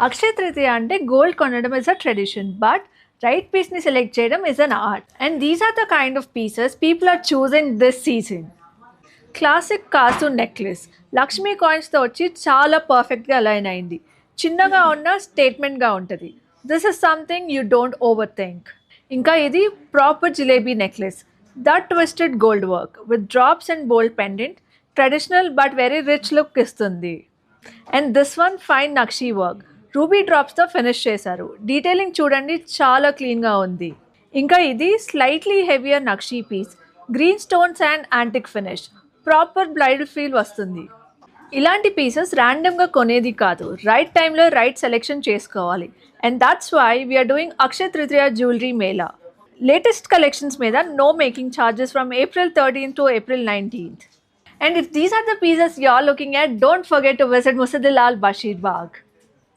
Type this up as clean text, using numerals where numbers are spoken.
అక్షయ తృతీయ అంటే గోల్డ్ కొనడం is a tradition, but right పీస్ని సెలెక్ట్ చేయడం is an art. And these are the kind of pieces people are choosing this season. Classic kasu necklace Lakshmi కాయిన్స్తో వచ్చి చాలా పర్ఫెక్ట్గా అలైన్ అయింది. చిన్నగా ఉన్న స్టేట్మెంట్గా ఉంటుంది. This is something you don't over think. ఇంకా ఇది proper jalebi necklace, that twisted gold work with drops and bold pendant, traditional but very rich look ఇస్తుంది. And this one fine nakshi work, ruby డ్రాప్స్తో ఫినిష్ చేశారు. డీటెయిలింగ్ చూడండి, చాలా క్లీన్గా ఉంది. ఇంకా ఇది slightly heavier nakshi piece, green stones and antique finish, proper bridal feel వస్తుంది. ఇలాంటి పీసెస్ ర్యాండమ్గా కొనేది కాదు, రైట్ టైంలో రైట్ సెలెక్షన్ చేసుకోవాలి. And that's why we're doing Akshaya Tritiya jewellery mela. Latest collections మీద no making charges from April 13th to April 19th. And if these are the pieces you're looking at, don't forget to visit Musadilal Bashir Bagh.